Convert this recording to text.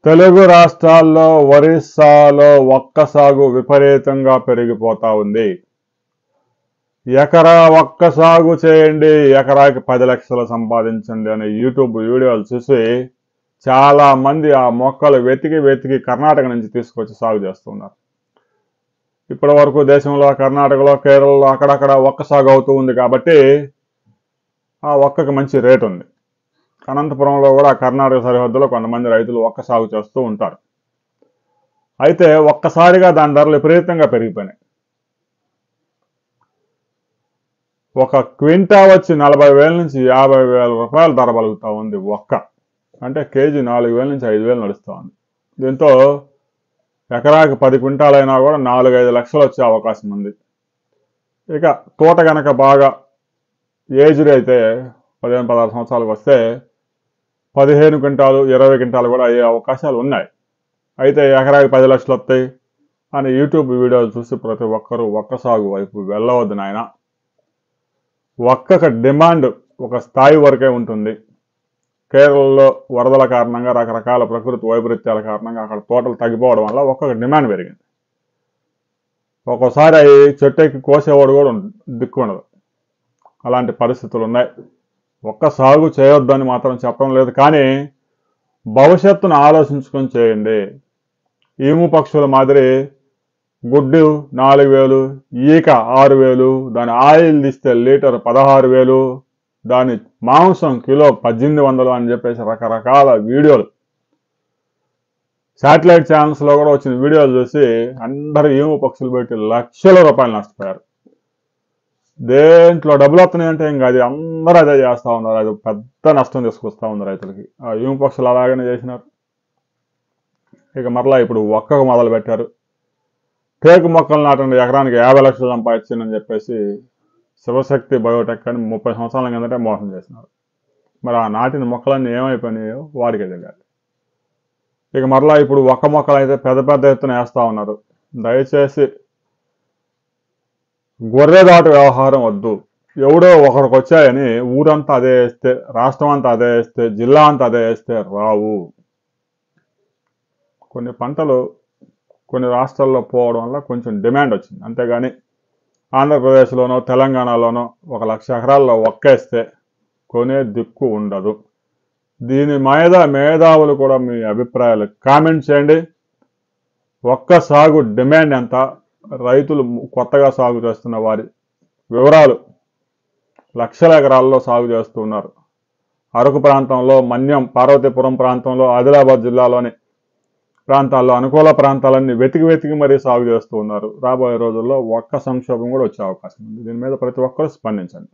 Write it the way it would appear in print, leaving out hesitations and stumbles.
తెలుగు రాష్ట్రాల్లో ఒరిస్సాలో ఒక్క సాగు విపరీతంగా పెరిగిపోతా ఉంది. ఎకరా ఒక్క సాగు చేయండి, ఎకరాకి 10 లక్షలు సంపాదించండి అనే యూట్యూబ్ వీడియోలు చూసి చాలా మంది ఆ మొక్కలు వెతికి కర్ణాటక నుంచి తీసుకొచ్చి సాగు చేస్తున్నారు. ఇప్పటి వరకు దేశంలో కర్ణాటకలో, కేరళలో అక్కడక్కడ ఒక్క సాగు అవుతూ ఉంది కాబట్టి ఆ ఒక్కకి మంచి రేటు ఉంది. అనంతపురంలో కూడా కర్ణాటక సరిహద్దులో కొంతమంది రైతులు ఒక్క సాగు చేస్తూ ఉంటారు. అయితే ఒక్కసారిగా దాని ధరలు విపరీతంగా పెరిగిపోయినాయి. ఒక క్వింటా వచ్చి 40,000 నుంచి 50,000 రూపాయలు ధర పలుకుతా ఉంది ఒక్క. అంటే కేజీ 4,000 నుంచి 5,000 నడుస్తూ ఉంది. దీంతో ఎకరాకి 10 క్వింటాలైనా కూడా 4-5 లక్షలు వచ్చే అవకాశం ఉంది. ఇక తోట కనుక బాగా ఏజ్డ్ అయితే 15-16 సంవత్సరాలకు వస్తే 15 క్వింటాలు 20 క్వింటాలు కూడా అయ్యే అవకాశాలు ఉన్నాయి. అయితే ఎకరాకి 10 లక్షలు వస్తాయి అని యూట్యూబ్ వీడియోలు చూసి ప్రతి ఒక్కరూ ఒక్క సాగు వైపు వెళ్ళవద్దు నాయన. ఒక్కక డిమాండ్ ఒక స్థాయి వరకే ఉంటుంది. కేరళలో వరదల కారణంగా రకరకాల ప్రకృతి వైపరీత్యాల కారణంగా అక్కడ తోటలు తగ్గిపోవడం వల్ల ఒక్కొక్క డిమాండ్ పెరిగింది. ఒక్కోసారి చెట్టు ఎక్కి కోసేవాడు కూడా దిక్కుండదు. అలాంటి పరిస్థితులు ఉన్నాయి. ఒక్క సాగు చేయొద్దని మాత్రం చెప్పడం లేదు, కానీ భవిష్యత్తును ఆలోచించుకొని చేయండి. ఈము పక్షుల మాదిరి గుడ్డు 4,000, ఈక 6,000, దాని ఆయిల్ తీస్తే లీటర్ 16,000, దాని మాంసం కిలో 1,800 అని చెప్పేసి రకరకాల వీడియోలు శాటిలైట్ ఛానల్స్లో కూడా వచ్చిన వీడియోలు చూసి అందరూ ఈము పక్షులు పెట్టి లక్షల రూపాయలు నష్టపోయారు. దేంట్లో డబ్బులు వస్తున్నాయంటే ఇంకా అది అందరూ అదే చేస్తూ ఉన్నారు. అది పెద్ద నష్టం తీసుకొస్తా ఉంది రైతులకి. ఆ ఈము పక్షులు అలాగనే చేసినారు. ఇక మరలా ఇప్పుడు ఒక్కకు మొదలు పెట్టారు. టేకు మొక్కలు నాటండి, ఎకరానికి 50 లక్షలు సంపాదించిందని చెప్పేసి శివశక్తి బయోటెక్ అని 30 సంవత్సరాల కిందటే మోసం చేసినారు. మరి ఆ నాటిన మొక్కలన్నీ ఏమైపోయినాయో వాడికే తెలియాలి. ఇక మరలా ఇప్పుడు ఒక్క మొక్కలు అయితే పెద్ద ఎత్తున వేస్తూ ఉన్నారు. దయచేసి గొర్రెదాటు వ్యవహారం వద్దు. ఎవడో ఒకరికి వచ్చాయని ఊరంతా అదే వేస్తే, రాష్ట్రం అంతా అదే వేస్తే, జిల్లా అంతా అదే వేస్తే రావు. కొన్ని పంటలు కొన్ని రాష్ట్రాల్లో పోవడం వల్ల కొంచెం డిమాండ్ వచ్చింది, అంతేగాని ఆంధ్రప్రదేశ్లోనో తెలంగాణలోనో 1,00,000 ఎకరాల్లో ఒక్కేస్తే కొనే దిక్కు ఉండదు. దీని మీద మేధావులు కూడా మీ అభిప్రాయాలు కామెంట్ చేయండి. ఒక్క సాగు డిమాండ్ ఎంత, రైతులు కొత్తగా సాగు చేస్తున్న వారి వివరాలు లక్షల ఎకరాల్లో సాగు చేస్తున్నారు. అరకు ప్రాంతంలో, మన్యం, పార్వతీపురం ప్రాంతంలో, ఆదిలాబాద్ జిల్లాలోని ప్రాంతాల్లో అనుకూల ప్రాంతాలన్నీ వెతికి మరీ సాగు చేస్తూ ఉన్నారు. రాబోయే రోజుల్లో ఒక్క సంక్షోభం కూడా వచ్చే అవకాశం ఉంది. దీని మీద ప్రతి ఒక్కరూ స్పందించండి.